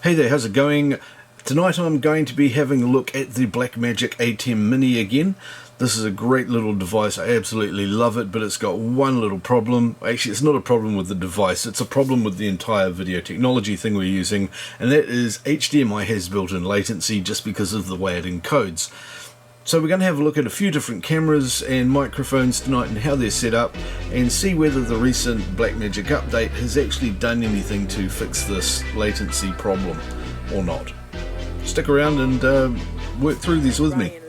Hey there, how's it going? Tonight I'm going to be having a look at the BlackMagic ATEM Mini again. This is a great little device, I absolutely love it, but it's got one little problem. Actually, it's not a problem with the device, it's a problem with the entire video technology thing we're using, and that is HDMI has built-in latency just because of the way it encodes. So we're going to have a look at a few different cameras and microphones tonight and how they're set up, and see whether the recent BlackMagic update has actually done anything to fix this latency problem or not. Stick around and work through these with me.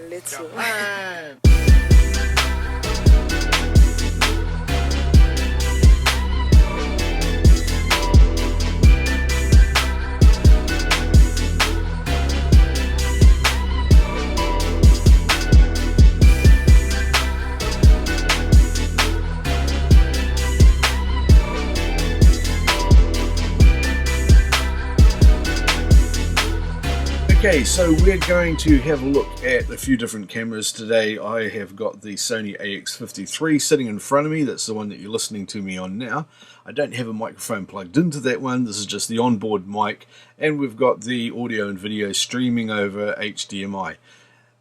Okay, so we're going to have a look at a few different cameras today. I have got the Sony AX53 sitting in front of me. That's the one that you're listening to me on now. I don't have a microphone plugged into that one. This is just the onboard mic, and we've got the audio and video streaming over HDMI.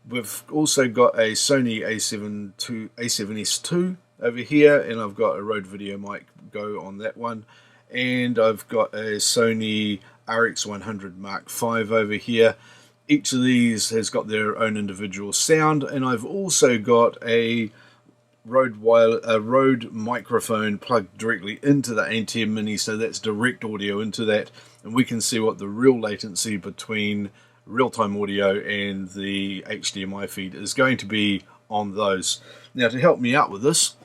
We've also got a Sony A7S II over here, and I've got a Rode video mic go on that one, and I've got a Sony RX100 Mark V over here. Each of these has got their own individual sound, and I've also got a Rode microphone plugged directly into the ATEM Mini, so that's direct audio into that, and we can see what the real latency between real-time audio and the HDMI feed is going to be on those. Now, to help me out with this,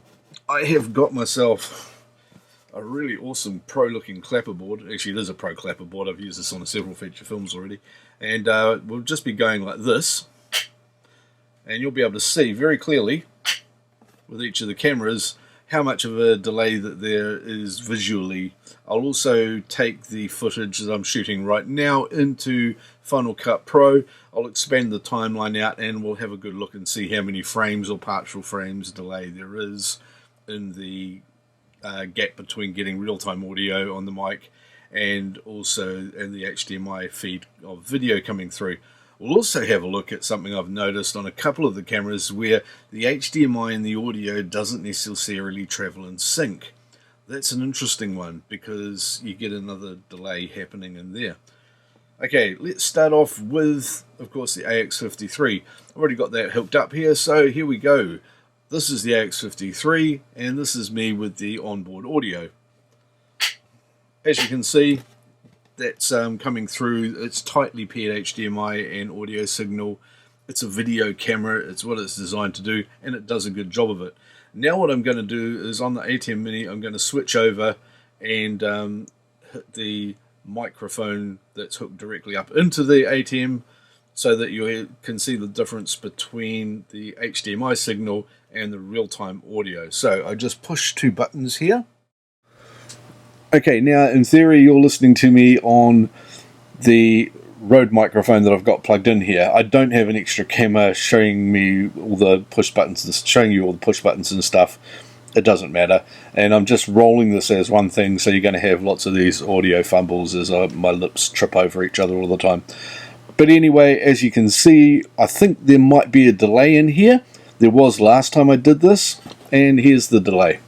I have got myself a really awesome pro looking clapperboard. Actually, it is a pro clapperboard. I've used this on several feature films already, and we'll just be going like this, and you'll be able to see very clearly with each of the cameras how much of a delay that there is visually. I'll also take the footage that I'm shooting right now into Final Cut Pro. I'll expand the timeline out, and we'll have a good look and see how many frames or partial frames delay there is in the gap between getting real-time audio on the mic and also in the HDMI feed of video coming through. We'll also have a look at something I've noticed on a couple of the cameras where the HDMI and the audio doesn't necessarily travel in sync. That's an interesting one because you get another delay happening in there. Okay, let's start off with, of course, the AX53. I've already got that hooked up here, so here we go. This is the AX53, and this is me with the onboard audio. As you can see, that's coming through. It's tightly paired HDMI and audio signal. It's a video camera. It's what it's designed to do, and it does a good job of it. Now what I'm going to do is on the ATEM Mini, I'm going to switch over and hit the microphone that's hooked directly up into the ATEM, so that you can see the difference between the HDMI signal and the real-time audio. So I just push two buttons here. Okay, now in theory you're listening to me on the Rode microphone that I've got plugged in here. I don't have an extra camera showing me all the push buttons, showing you all the push buttons and stuff. It doesn't matter, and I'm just rolling this as one thing, so you're going to have lots of these audio fumbles as my lips trip over each other all the time. But anyway, as you can see, I think there might be a delay in here. There was last time I did this, and here's the delay.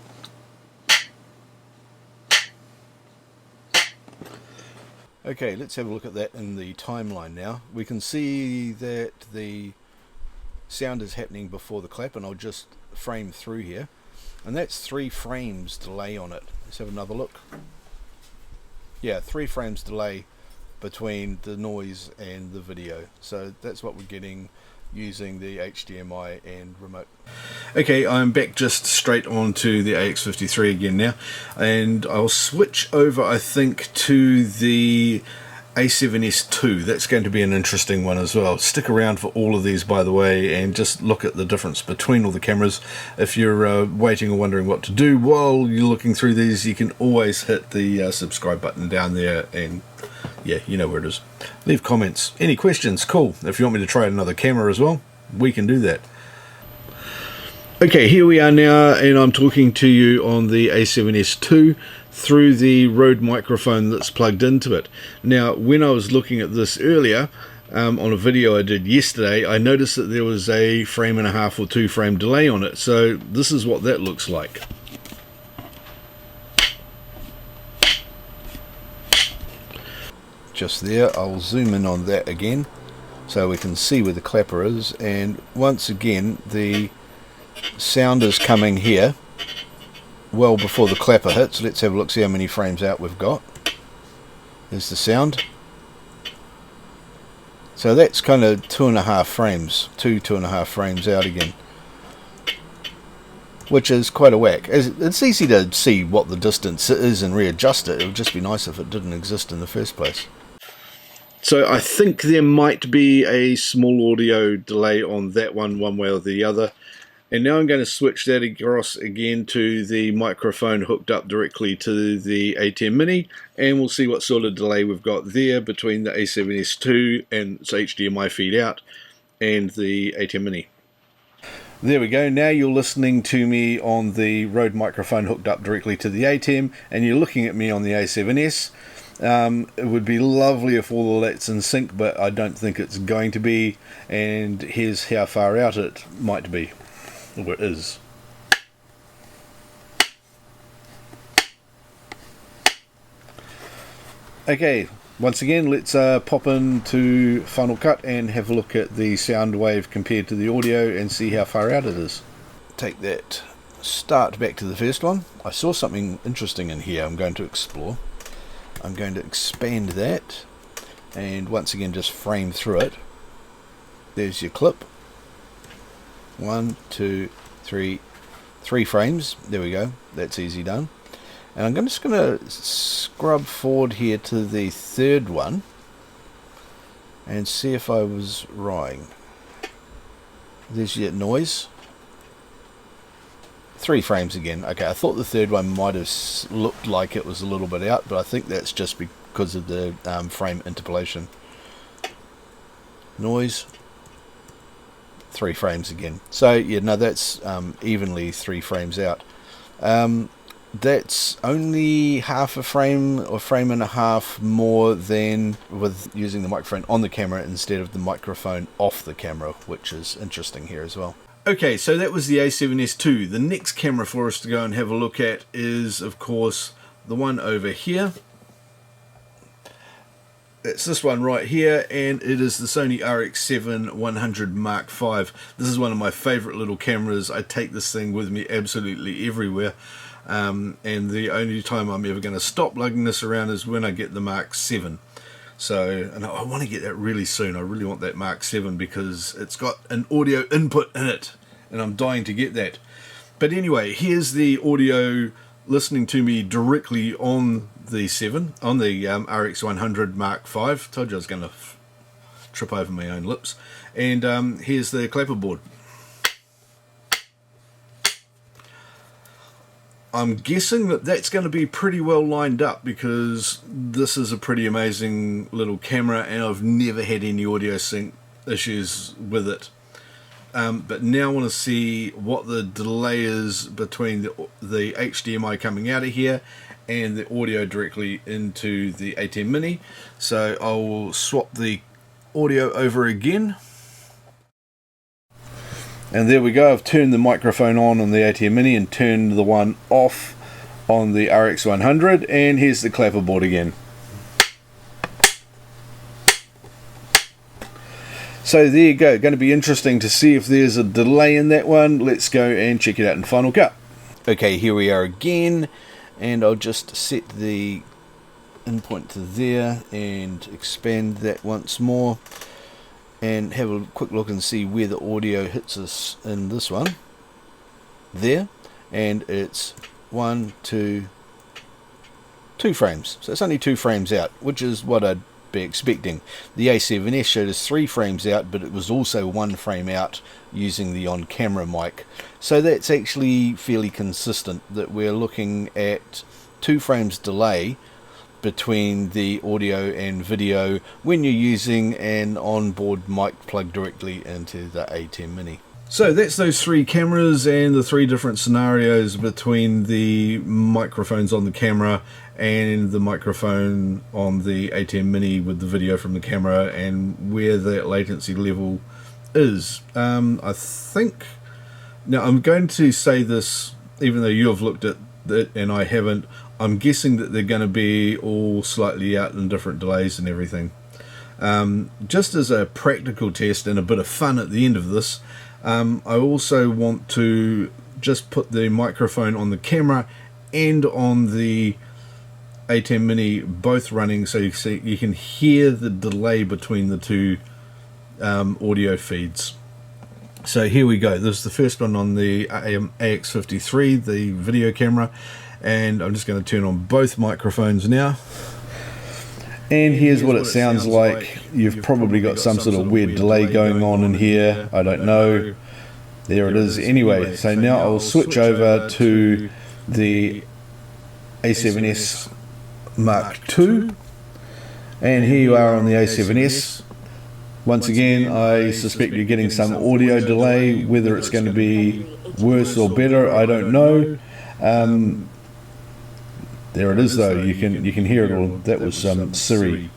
Okay, let's have a look at that in the timeline now. We can see that the sound is happening before the clap, and I'll just frame through here. And that's 3 frames delay on it. Let's have another look. Yeah, 3 frames delay between the noise and the video. So that's what we're getting using the HDMI and remote. Okay, I'm back just straight onto the AX53 again now, and I'll switch over, I think, to the A7S II. That's going to be an interesting one as well. Stick around for all of these, by the way, and just look at the difference between all the cameras. If you're waiting or wondering what to do while you're looking through these, you can always hit the subscribe button down there, and yeah, you know where it is. Leave comments. Any questions? Cool. If you want me to try another camera as well, we can do that. Okay, here we are now, and I'm talking to you on the A7S II. through the Rode microphone that's plugged into it. Now, when I was looking at this earlier, on a video I did yesterday, I noticed that there was a 1.5 or 2 frame delay on it. So this is what that looks like. Just there, I'll zoom in on that again so we can see where the clapper is, and once again the sound is coming here well before the clapper hits. Let's have a look, see how many frames out we've got. There's the sound. So that's kind of 2.5 frames, 2.5 frames out again, which is quite a whack. It's easy to see what the distance is and readjust it. It would just be nice if it didn't exist in the first place. So I think there might be a small audio delay on that one way or the other. And now I'm going to switch that across again to the microphone hooked up directly to the ATEM Mini, and we'll see what sort of delay we've got there between the A7S II and its HDMI feed out and the ATEM Mini. There we go, now you're listening to me on the Rode microphone hooked up directly to the ATEM, and you're looking at me on the A7S. It would be lovely if all of that's in sync, but I don't think it's going to be, and here's how far out it might be. Or it is. Okay, once again let's pop into Final Cut and have a look at the sound wave compared to the audio and see how far out it is. Take that start back to the first one. I saw something interesting in here I'm going to explore. I'm going to expand that and once again just frame through it. There's your clip. 1, 2, 3 frames. There we go. That's easy done. And I'm just going to scrub forward here to the third one and see if I was right. There's your noise. 3 frames again. Okay, I thought the third one might have looked like it was a little bit out, but I think that's just because of the frame interpolation. Noise. 3 frames again. So yeah, no, that's evenly 3 frames out. That's only half a frame or frame and a half more than with using the microphone on the camera instead of the microphone off the camera, which is interesting here as well. Okay, so that was the A7S II. The next camera for us to go and have a look at is, of course, the one over here. It's this one right here, and it is the Sony RX7 100 Mark V. This is one of my favorite little cameras. I take this thing with me absolutely everywhere, and the only time I'm ever going to stop lugging this around is when I get the Mark VII. So, and I want to get that really soon. I really want that Mark VII because it's got an audio input in it, and I'm dying to get that. But anyway, here's the audio listening to me directly on the 7, on the RX100 Mark V. Told you I was going to trip over my own lips. And here's the clapperboard. I'm guessing that that's going to be pretty well lined up because this is a pretty amazing little camera and I've never had any audio sync issues with it. But now I want to see what the delay is between the HDMI coming out of here and the audio directly into the ATEM Mini. So I will swap the audio over again. And there we go, I've turned the microphone on the ATEM Mini and turned the one off on the RX100, and here's the clapperboard again. So there you go, going to be interesting to see if there's a delay in that one. Let's go and check it out in Final Cut. Okay, here we are again, and I'll just set the in point to there and expand that once more. And have a quick look and see where the audio hits us in this one. There. And it's 2 frames. So it's only 2 frames out, which is what I'd be expecting. The A7S showed us 3 frames out, but it was also 1 frame out using the on-camera mic. So that's actually fairly consistent, that we're looking at 2 frames delay between the audio and video when you're using an onboard mic plugged directly into the ATEM Mini. So that's those three cameras and the three different scenarios between the microphones on the camera and the microphone on the ATEM Mini with the video from the camera and where that latency level is. I think, now I'm going to say this even though you've looked at it and I haven't, I'm guessing that they're going to be all slightly out in different delays and everything. Just as a practical test and a bit of fun at the end of this, I also want to just put the microphone on the camera and on the ATEM Mini both running so you can hear the delay between the two audio feeds. So here we go. This is the first one on the AX53, the video camera, and I'm just going to turn on both microphones now. And here's what it sounds like. You've probably got some sort of weird delay going on in here. I don't know. There it is. Anyway, so now I'll switch over to the A7S Mark II. And here you are on the A7S. Once again, I suspect you're getting some audio delay. Whether it's going to be worse or better, I don't know. There it is though, you can hear it all. That was Siri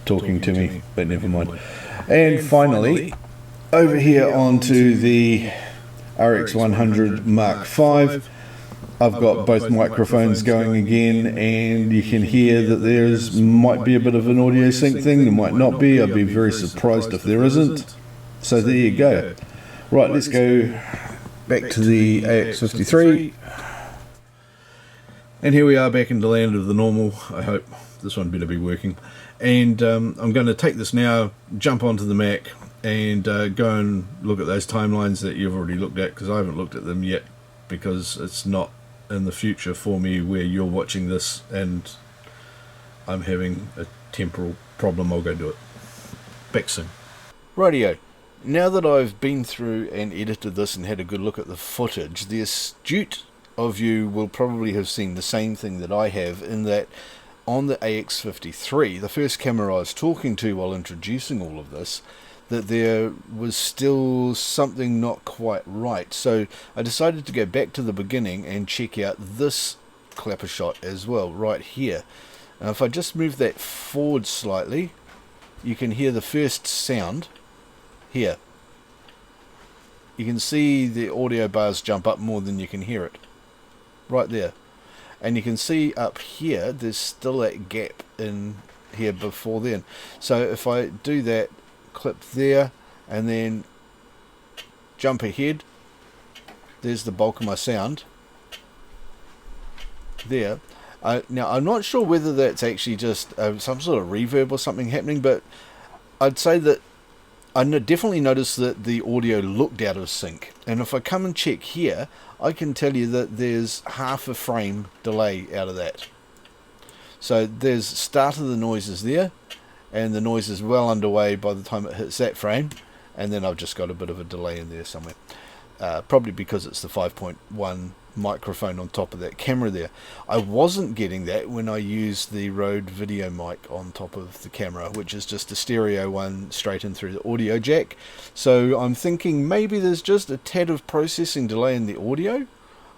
talking to me, but never mind. And finally, over here onto the RX100 Mark V, I've got both microphones going again, and you can hear that there's might be a bit of an audio sync thing, there might not be. I'd be very surprised if there isn't. So there you go. Right, let's go back to the AX53. And here we are back in the land of the normal. I hope this one better be working. And I'm going to take this now, jump onto the Mac, and go and look at those timelines that you've already looked at, because I haven't looked at them yet, because it's not in the future for me where you're watching this and I'm having a temporal problem. I'll go do it. Back soon. Rightio. Now that I've been through and edited this and had a good look at the footage, the astute of you will probably have seen the same thing that I have, in that on the AX53, the first camera I was talking to while introducing all of this, that there was still something not quite right. So I decided to go back to the beginning and check out this clapper shot as well, right here. Now if I just move that forward slightly, you can hear the first sound here. You can see the audio bars jump up more than you can hear it. Right there. And you can see up here there's still that gap in here before then. So if I do that, clip there, and then jump ahead, there's the bulk of my sound there. Now I'm not sure whether that's actually just some sort of reverb or something happening, but I'd say that I definitely noticed that the audio looked out of sync. And if I come and check here, I can tell you that there's half a frame delay out of that. So there's start of the noises there, and the noise is well underway by the time it hits that frame, and then I've just got a bit of a delay in there somewhere. Probably because it's the 5.1 microphone on top of that camera there. I wasn't getting that when I used the Rode video mic on top of the camera, which is just a stereo one straight in through the audio jack. So I'm thinking maybe there's just a tad of processing delay in the audio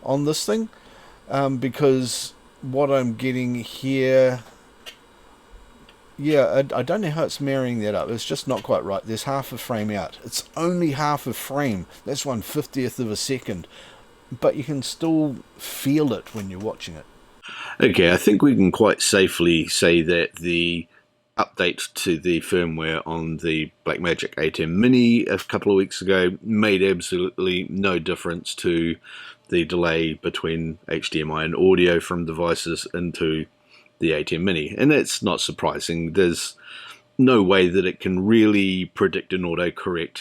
on this thing, because what I'm getting here, yeah, I don't know how it's marrying that up. It's just not quite right. There's half a frame out. It's only half a frame. That's 1/50th of a second. But you can still feel it when you're watching it. Okay, I think we can quite safely say that the update to the firmware on the BlackMagic ATEM Mini a couple of weeks ago made absolutely no difference to the delay between HDMI and audio from devices into the ATEM Mini. And that's not surprising. There's no way that it can really predict and autocorrect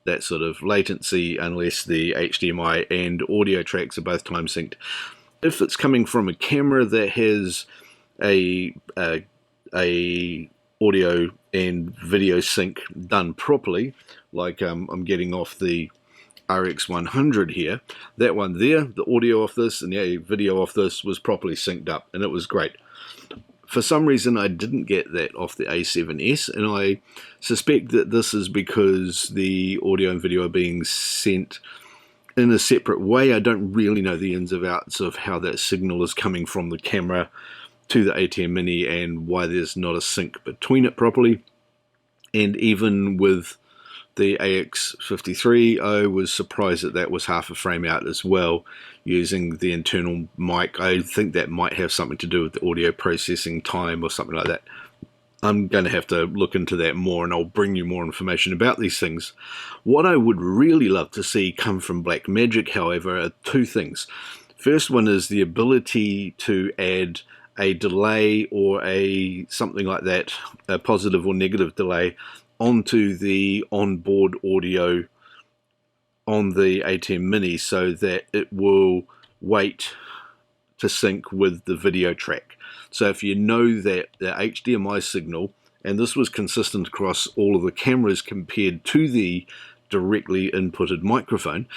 that sort of latency unless the HDMI and audio tracks are both time synced. If it's coming from a camera that has a audio and video sync done properly, like I'm getting off the RX100 here, that one there, the audio off this and the video off this was properly synced up, and it was great. For some reason I didn't get that off the A7S, and I suspect that this is because the audio and video are being sent in a separate way. I don't really know the ins and outs of how that signal is coming from the camera to the ATEM Mini and why there's not a sync between it properly. And even with the AX53, I was surprised that that was half a frame out as well using the internal mic. I think that might have something to do with the audio processing time or something like that. I'm going to have to look into that more, and I'll bring you more information about these things. What I would really love to see come from BlackMagic, however, are two things. First one is the ability to add a delay or something like that, a positive or negative delay, onto the onboard audio on the ATEM Mini so that it will wait to sync with the video track. So if you know that the HDMI signal, and this was consistent across all of the cameras compared to the directly inputted microphone,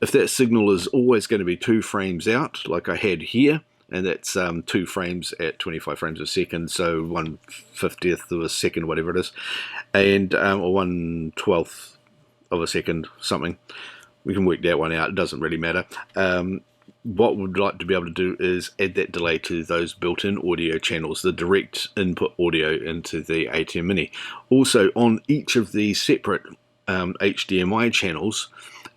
if that signal is always going to be 2 frames out, like I had here, and that's 2 frames at 25 frames a second, so 1/50th of a second, whatever it is, and or 1/12th of a second, something. We can work that one out, it doesn't really matter. What we'd like to be able to do is add that delay to those built-in audio channels, the direct input audio into the ATEM Mini. Also, on each of the separate HDMI channels,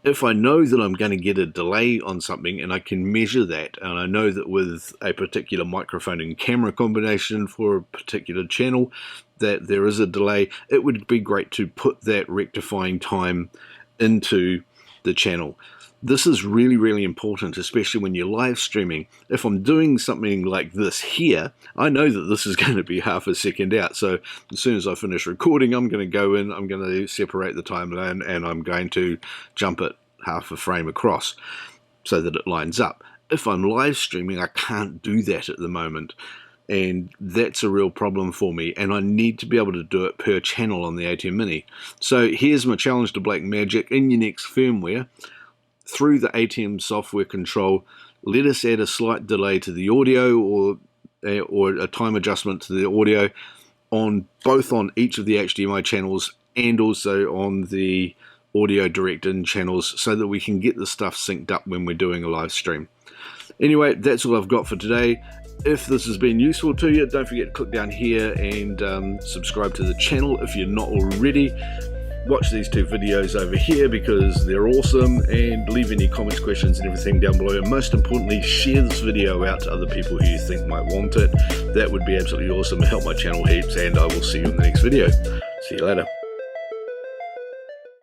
if I know that I'm going to get a delay on something and I can measure that, and I know that with a particular microphone and camera combination for a particular channel that there is a delay, it would be great to put that rectifying time into the channel. This is really, really important, especially when you're live streaming. If I'm doing something like this here, I know that this is going to be half a second out. So as soon as I finish recording, I'm going to go in, I'm going to separate the timeline, and I'm going to jump it half a frame across so that it lines up. If I'm live streaming, I can't do that at the moment. And that's a real problem for me, and I need to be able to do it per channel on the ATEM Mini. So here's my challenge to BlackMagic: in your next firmware, through the ATEM software control, let us add a slight delay to the audio or a time adjustment to the audio on each of the HDMI channels and also on the audio direct in channels so that we can get the stuff synced up when we're doing a live stream. Anyway, that's all I've got for today. If this has been useful to you, don't forget to click down here and subscribe to the channel if you're not already. Watch these 2 videos over here because they're awesome, and leave any comments, questions and everything down below, and most importantly, share this video out to other people who you think might want it. That would be absolutely awesome, help my channel heaps, and I will see you in the next video. See you later.